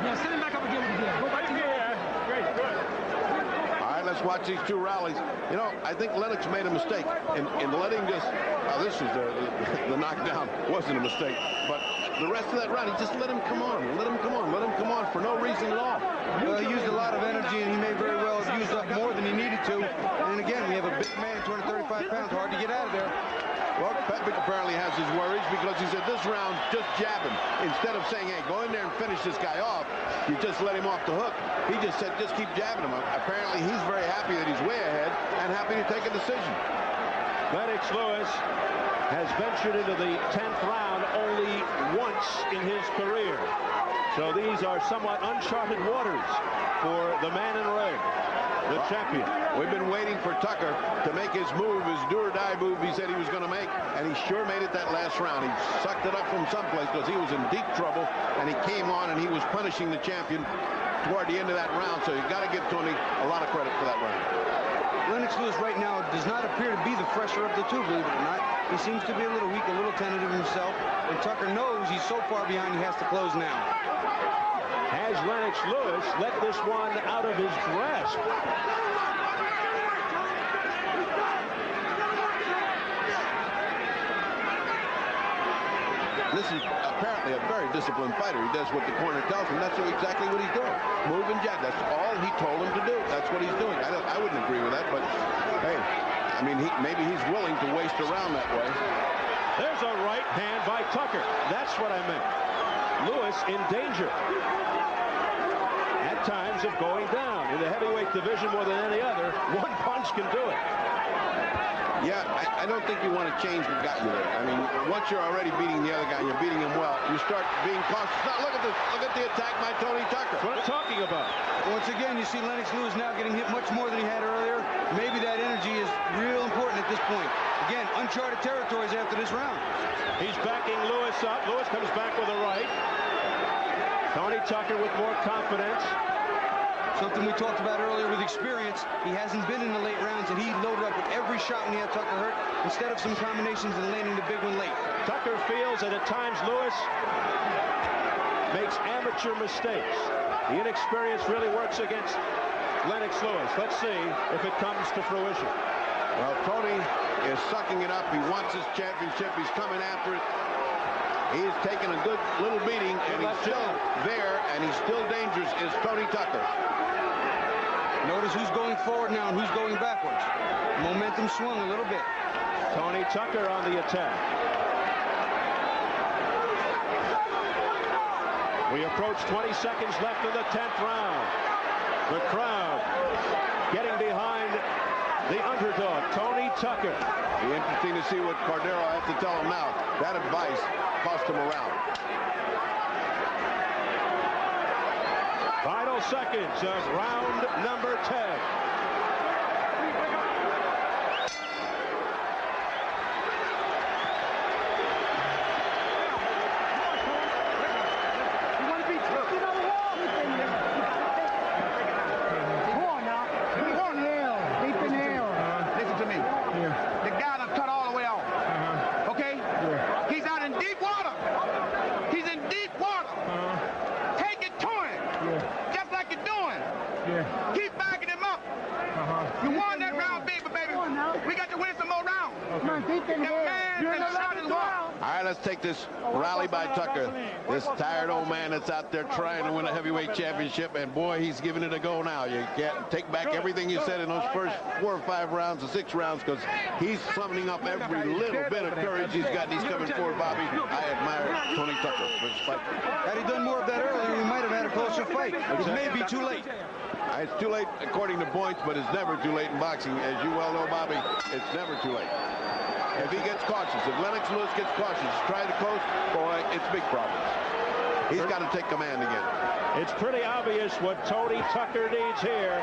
Now send him back up again with the jab. Go back to your Great, good. All right, let's watch these 2 rallies. You know, I think Lennox made a mistake in letting this. This is the knockdown wasn't a mistake, but the rest of that round, he just let him come on. Let him come on for no reason at all. Well, he used a lot of energy, and he may very well have used up more than he needed to. And again, we have a big man, 235 pounds, hard to get out of there. Well, Pepe apparently has his worries because he said this round, just jab him. Instead of saying, hey, go in there and finish this guy off, you just let him off the hook. He just said, just keep jabbing him. Apparently, he's very happy that he's way ahead and happy to take a decision. Lennox Lewis has ventured into the 10th round only once in his career. So these are somewhat uncharted waters for the man in red, the champion. We've been waiting for Tucker to make his move, his do-or-die move he said he was going to make, and he sure made it that last round. He sucked it up from someplace because he was in deep trouble, and he came on and he was punishing the champion toward the end of that round, so you got to give Tony a lot of credit for that round. Lennox Lewis right now does not appear to be the fresher of the 2, believe it or not. He seems to be a little weak, a little tentative himself, and Tucker knows he's so far behind he has to close now. Has Lennox Lewis let this one out of his grasp? This is apparently a very disciplined fighter. He does what the corner tells him. That's exactly what he's doing. Move and jab. That's all he told him to do. That's what he's doing. I wouldn't agree with that, but hey, I mean, maybe he's willing to waste around that way. There's a right hand by Tucker. That's what I meant. Lewis in danger at times of going down. In the heavyweight division more than any other, one punch can do it. Yeah, I don't think you want to change what got you there. I mean, once you're already beating the other guy, and you're beating him well, you start being cautious. Now, look at this. Look at the attack by Tony Tucker. That's what I'm talking about. Once again, you see Lennox Lewis now getting hit much more than he had earlier. Maybe that energy is real important at this point. Again, uncharted territories after this round. He's backing Lewis up. Lewis comes back with a right. Tony Tucker with more confidence. Something we talked about earlier with experience. He hasn't been in the late rounds, and he loaded up with every shot when he had Tucker hurt, instead of some combinations and landing the big one late. Tucker feels that at times Lewis makes amateur mistakes. The inexperience really works against Lennox Lewis. Let's see if it comes to fruition. Well, Tony is sucking it up. He wants his championship. He's coming after it. He is taking a good little beating, and he's still there, and he's still dangerous, is Tony Tucker. Notice who's going forward now and who's going backwards. Momentum swung a little bit. Tony Tucker on the attack. We approach 20 seconds left in the 10th round. The crowd getting behind the underdog, Tony Tucker. Be interesting to see what Cordero has to tell him now. That advice cost him a round. Final seconds of round number 10. Keep backing him up. All right, let's take this rally by Tucker. This tired old man that's out there trying to win a heavyweight championship, and boy, he's giving it a go now. You can't take back everything you said in those first 4 or 5 rounds or 6 rounds, because he's summoning up every little bit of courage he's got, and he's coming forward, Bobby. I admire Tony Tucker for his fight. Had he done more of that earlier, we might have had a closer fight. It may be too late. It's too late according to points, but it's never too late in boxing. As you well know, Bobby, it's never too late. If he gets cautious, if Lennox Lewis gets cautious, try to close, boy, it's big problems. He's got to take command again. It's pretty obvious what Tony Tucker needs here.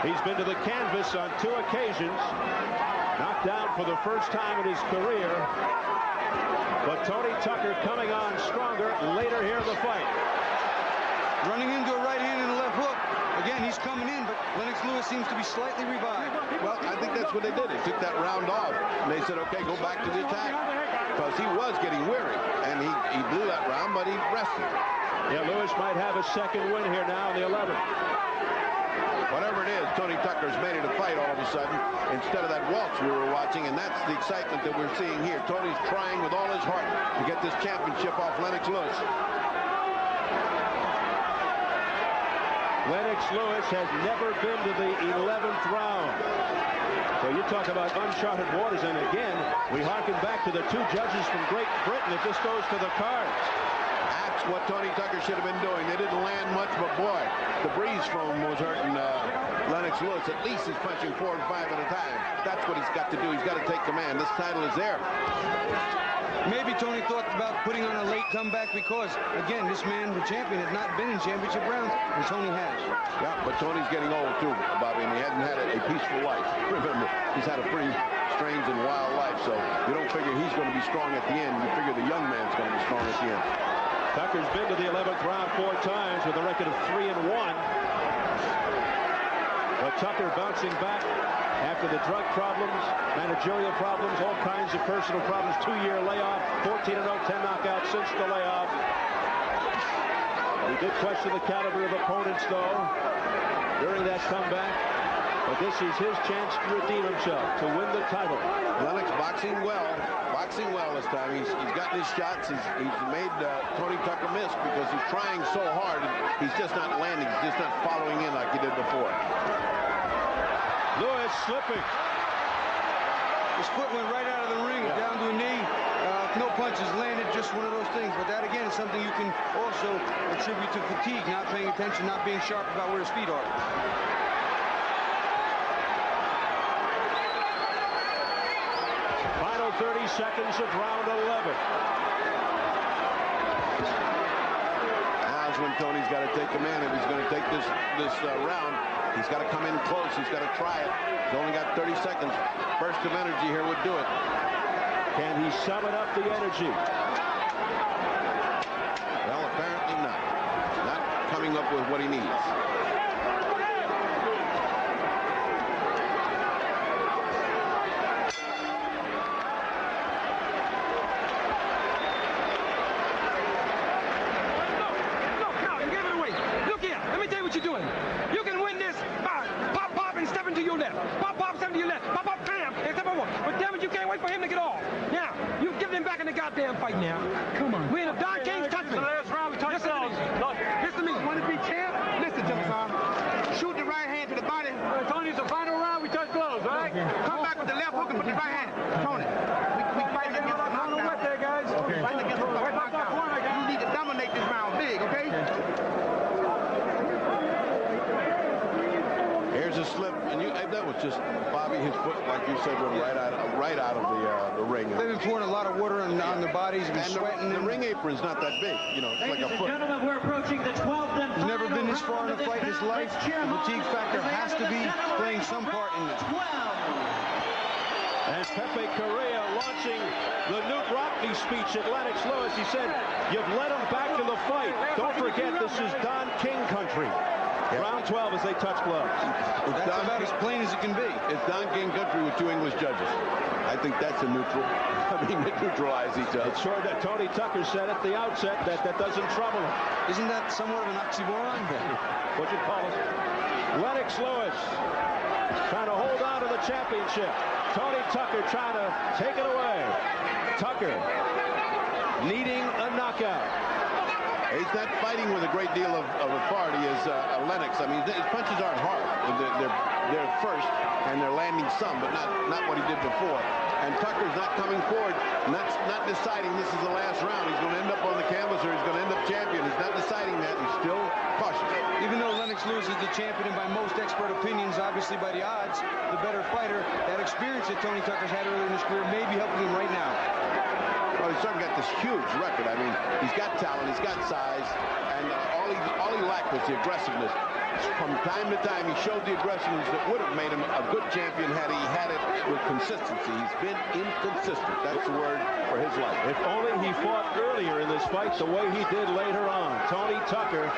He's been to the canvas on 2 occasions, knocked down for the first time in his career. But Tony Tucker coming on stronger later here in the fight. Running into a right hand and a left hook. Again, he's coming in, but Lennox Lewis seems to be slightly revived. Well, I think that's what they did. They took that round off, and they said, okay, go back to the attack. Because he was getting weary, and he blew that round, but he rested. Yeah, Lewis might have a second win here now in the 11th. Whatever it is, Tony Tucker's made it a fight all of a sudden, instead of that waltz we were watching, and that's the excitement that we're seeing here. Tony's trying with all his heart to get this championship off Lennox Lewis. Lennox Lewis has never been to the 11th round. So you talk about uncharted waters, and again, we harken back to the 2 judges from Great Britain. It just goes to the cards. That's what Tony Tucker should have been doing. They didn't land much, but boy, the breeze from him was hurting Lennox Lewis. At least he's punching 4 and 5 at a time. That's what he's got to do. He's got to take command. This title is there. Maybe Tony thought about putting on a late comeback because, again, this man, the champion, had not been in championship rounds, and Tony has. Yeah, but Tony's getting old too, Bobby, and he hasn't had a peaceful life. Remember, he's had a pretty strange and wild life, so you don't figure he's going to be strong at the end. You figure the young man's going to be strong at the end. Tucker's been to the 11th round 4 times with a record of 3-1. But Tucker bouncing back after the drug problems, managerial problems, all kinds of personal problems. 2-year layoff, 14-0, 10 knockouts since the layoff. We did question the caliber of opponents, though, during that comeback. But this is his chance to redeem himself, to win the title. Lennox boxing well this time. He's gotten his shots. He's made Tony Tucker miss because he's trying so hard. He's just not landing. He's just not following in like he did before. Lewis slipping. His foot went right out of the ring, down to a knee. No punches landed, just one of those things. But that, again, is something you can also attribute to fatigue, not paying attention, not being sharp about where his feet are. Final 30 seconds of round 11. Now's when Tony's got to take command. If he's going to take this round, he's got to come in close. He's got to try it. He's only got 30 seconds. Burst of energy here would do it. Can he summon up the energy? Well, apparently not. Not coming up with what he needs. For him to get off. Now, you give him back in the goddamn fight now. Come on. We're in a Don King's country. Listen to me. Want to be champ? Listen, Jefferson. Shoot the right hand to the body. Tony, it's the final round. We touch gloves, all right? Come back with the left hook and put the right hand. Tony, we fight against the knockdown. Wet there, guys. Okay. Fight against the knockdown. You need to dominate this round big, okay? Here's a slip, and that was just Bobby. His foot, like you said, went right out of the ring. They've been pouring a lot of water on their bodies. They've been sweating. The ring apron's not that big, you know. It's like a foot. Gentlemen, we're approaching the 12th and He's never been this far in a fight in his life. The fatigue factor has to be playing some part in this. And Pepe Correa launching the Newt Rockney speech at Lennox Lewis. He said, "You've led him back to the fight. Don't forget, this is Don King country." Yep. Round 12 as they touch gloves. That's about as plain as it can be. It's Don King country with 2 English judges. I think that's a neutral. I mean, they neutralize each other. It's sure that Tony Tucker said at the outset that doesn't trouble him. Isn't that somewhat of an oxymoron? What'd you call it? Lennox Lewis trying to hold on to the championship. Tony Tucker trying to take it away. Tucker needing a knockout. He's not fighting with a great deal of authority as Lennox. I mean, his punches aren't hard. They're first, and they're landing some, but not what he did before. And Tucker's not coming forward, not deciding this is the last round. He's going to end up on the canvas, or he's going to end up champion. He's not deciding that. He's still cautious. Even though Lennox Lewis is the champion, and by most expert opinions, obviously by the odds, the better fighter, that experience that Tony Tucker's had earlier in his career may be helping him right now. Well, he's certainly got this huge record. I mean, he's got talent, he's got size, and all he lacked was the aggressiveness. From time to time, he showed the aggressiveness that would have made him a good champion had he had it with consistency. He's been inconsistent. That's the word for his life. If only he fought earlier in this fight the way he did later on. Tony Tucker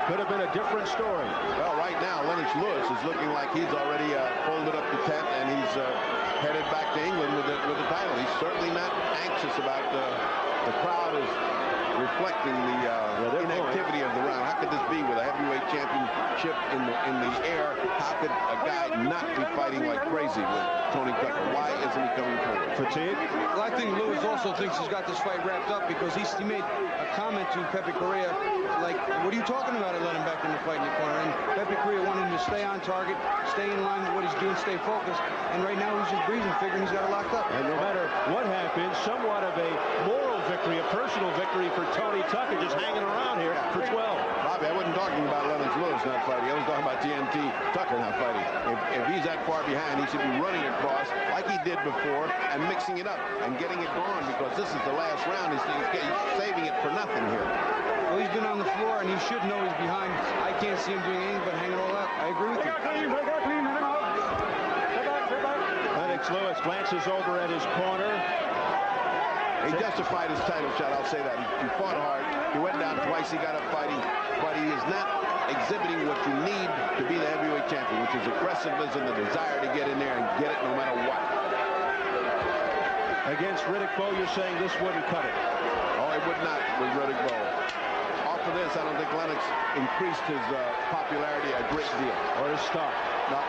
could have been a different story. Well, right now, Lennox Lewis is looking like he's already folded up the tent, and he's headed back to England with the title. He's certainly not anxious about the crowd is reflecting the inactivity of the round. How could this be with a heavyweight championship in the air? How could a guy not be fighting like crazy with Tony Tucker? Why isn't he coming forward? Fatigue? Well, I think Lewis also thinks he's got this fight wrapped up because he made a comment to Pepe Correa, like, what are you talking about? I let him back in the fight in the corner. And Pepe Correa wanted him to stay on target, stay in line with what he's doing, stay focused. And right now he's just breathing, figuring he's got it locked up. And no matter what happens, somewhat of a moral victory, a personal victory for Tony Tucker, just hanging around here for 12. Bobby, I wasn't talking about Lennox Lewis not fighting. I was talking about TNT Tucker not fighting. If he's that far behind, he should be running across like he did before and mixing it up and getting it going, because this is the last round. He's saving it for nothing here. Well, he's been on the floor, and he should know he's behind. I can't see him doing anything but hanging all out. I agree with you. Lennox Lewis glances over at his corner. He justified his title shot, I'll say that. He fought hard. He went down twice. He got up fighting. But he is not exhibiting what you need to be the heavyweight champion, which is aggressiveness and the desire to get in there and get it no matter what. Against Riddick Bowe, you're saying this wouldn't cut it? Oh, it would not with Riddick Bowe. Off of this, I don't think Lennox increased his popularity a great deal. Or his stock. No.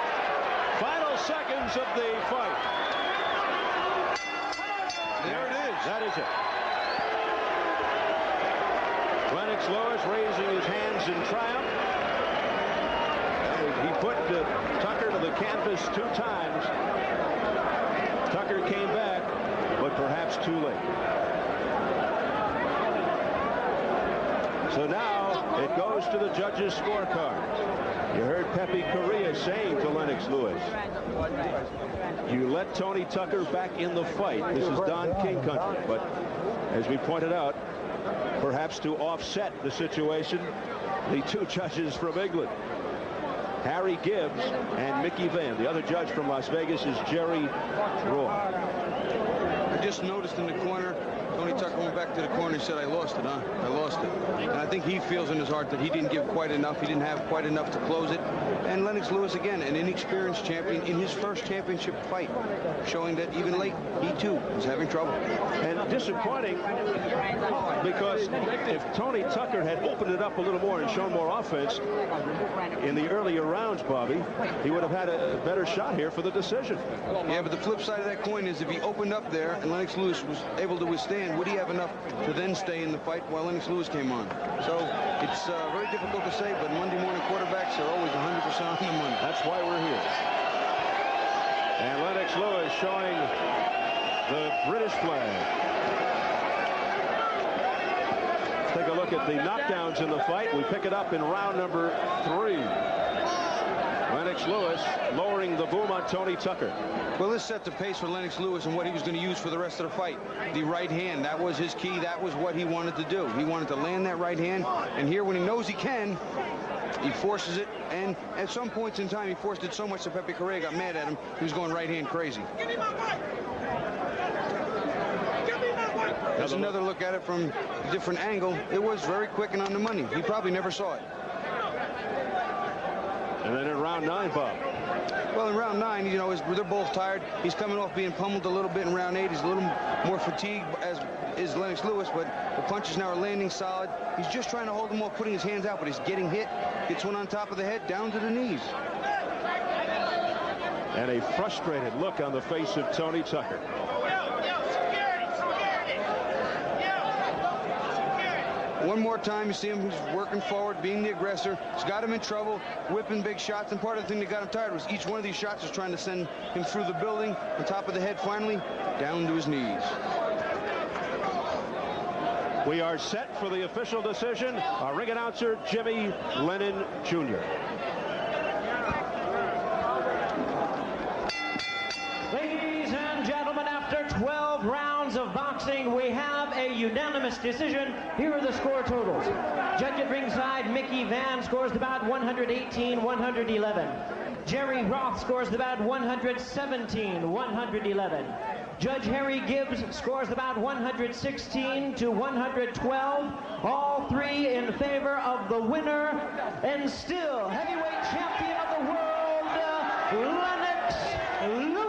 Final seconds of the fight. There it is. That is it. Lennox Lewis raising his hands in triumph. He put Tucker to the canvas 2 times. Tucker came back, but perhaps too late. So now it goes to the judges' scorecards. You heard Pepe Correa saying to Lennox Lewis, you let Tony Tucker back in the fight. This is Don King country. But as we pointed out, perhaps to offset the situation, the 2 judges from England, Harry Gibbs and Mickey Van. The other judge from Las Vegas is Jerry Roy. I just noticed in the corner, Tony Tucker went back to the corner and said, I lost it, huh? I lost it. And I think he feels in his heart that he didn't give quite enough. He didn't have quite enough to close it. And Lennox Lewis, again, an inexperienced champion in his first championship fight, showing that even late, he too was having trouble. And disappointing, because if Tony Tucker had opened it up a little more and shown more offense in the earlier rounds, Bobby, he would have had a better shot here for the decision. Yeah, but the flip side of that coin is if he opened up there and Lennox Lewis was able to withstand, would he have enough to then stay in the fight while Lennox Lewis came on? So it's very difficult to say, but Monday morning quarterbacks are always 100% on the money. That's why we're here. And Lennox Lewis showing the British flag. Let's take a look at the knockdowns in the fight. We pick it up in round number 3. Lennox Lewis lowering the boom on Tony Tucker. Well, this set the pace for Lennox Lewis and what he was going to use for the rest of the fight. The right hand, that was his key. That was what he wanted to do. He wanted to land that right hand. And here, when he knows he can, he forces it. And at some points in time, he forced it so much that Pepe Correa got mad at him. He was going right hand crazy. There's another look at it from a different angle. It was very quick and on the money. He probably never saw it. And then in round 9, Bob. Well, in round 9, you know, they're both tired. He's coming off being pummeled a little bit in round 8. He's a little more fatigued, as is Lennox Lewis, but the punches now are landing solid. He's just trying to hold them off, putting his hands out, but he's getting hit. Gets one on top of the head, down to the knees. and a frustrated look on the face of Tony Tucker. One more time, you see him, he's working forward, being the aggressor. He's got him in trouble, whipping big shots, and part of the thing that got him tired was each one of these shots was trying to send him through the building, on top of the head, finally, down to his knees. We are set for the official decision. Our ring announcer, Jimmy Lennon Jr. Ladies and gentlemen, after 12 rounds of boxing, we have a unanimous decision. Here are the score totals. Judge at ringside, Mickey Van, scores the bout 118-111. Jerry Roth scores the bout 117-111. Judge Harry Gibbs scores the bout 116-112. All three in favor of the winner and still heavyweight champion of the world, Lennox Lewis.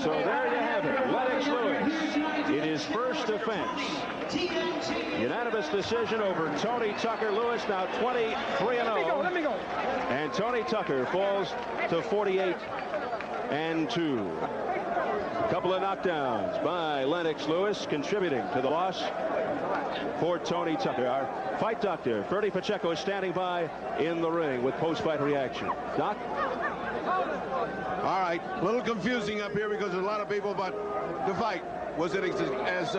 So there you have it. Lennox Lewis in his first offense. Unanimous decision over Tony Tucker. Lewis now 23-0. Let me go. And Tony Tucker falls to 48-2. A couple of knockdowns by Lennox Lewis contributing to the loss for Tony Tucker. Our fight doctor, Ferdy Pacheco, is standing by in the ring with post-fight reaction. Doc? All right, a little confusing up here because there's a lot of people, but the fight, was it as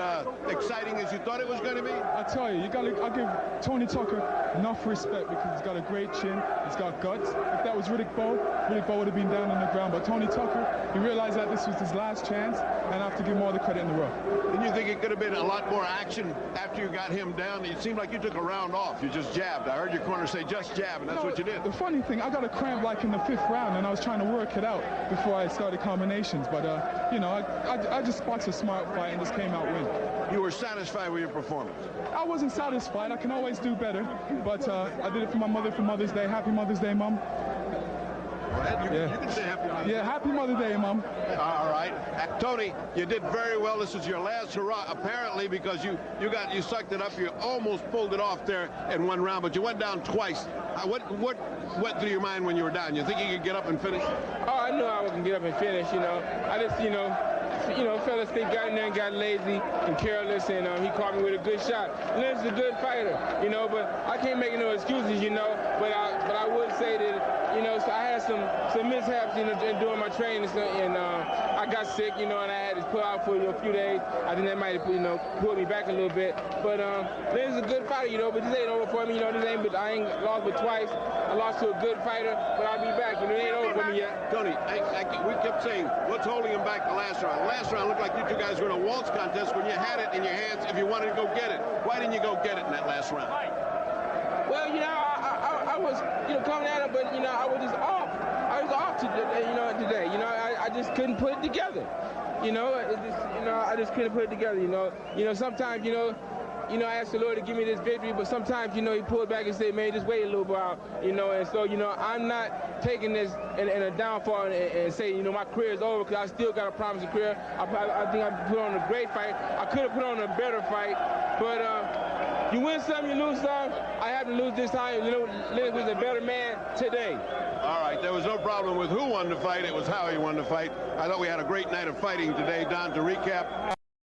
exciting as you thought it was going to be? I tell you, I give Tony Tucker enough respect because he's got a great chin, he's got guts. If that was Riddick Bowe would have been down on the ground. But Tony Tucker, he realized that this was his last chance, and I have to give him all the credit in the world. Didn't you think it could have been a lot more action after you got him down? It seemed like you took a round off. You just jabbed. I heard your corner say just jab, and that's what you did. The funny thing, I got a cramp like in the 5th round, and I was trying to work it out before I started combinations. But, you know, I just boxed a smart fight and just came out winning. You were satisfied with your performance? I wasn't satisfied. I can always do better. But I did it for my mother for Mother's Day. Happy Mother's Day, Mom. You can say happy Mother's Day. Yeah, happy Mother's Day, Mom. All right. Tony, you did very well. This is your last hurrah, apparently, because you sucked it up. You almost pulled it off there in one round, but you went down twice. What went through your mind when you were down? You think you could get up and finish? Oh, I knew I was going to get up and finish, you know. I just, fell asleep, got in there and got lazy and careless, and he caught me with a good shot. Lennox is a good fighter, you know, but I can't make no excuses, you know. But I would say that, you know, so I had some mishaps, you know, during my training, and I got sick, you know, and I had to pull out for a few days. I think that might have, you know, pulled me back a little bit. But Lennox is a good fighter, you know, but this ain't over for me, you know. I ain't lost but twice. I lost to a good fighter, but I'll be back. You know, it ain't over for me yet. Tony, we kept saying, what's holding him back the last round? Last round looked like you two guys were in a waltz contest when you had it in your hands if you wanted to go get it. Why didn't you go get it in that last round? Well, you know, I was, you know, coming at it, but, you know, I was just off. I was off today, you know, today. You know, I just couldn't put it together. You know, I just couldn't put it together, you know. You know, sometimes, you know, I asked the Lord to give me this victory, but sometimes, you know, he pulled back and said, man, just wait a little while, you know. And so, you know, I'm not taking this in a downfall and saying, you know, my career is over, because I still got a promising career. I think I put on a great fight. I could have put on a better fight, but you win some, you lose some. I have to lose this time. You know, Lennox was a better man today. All right, there was no problem with who won the fight. It was how he won the fight. I thought we had a great night of fighting today. Don, to recap.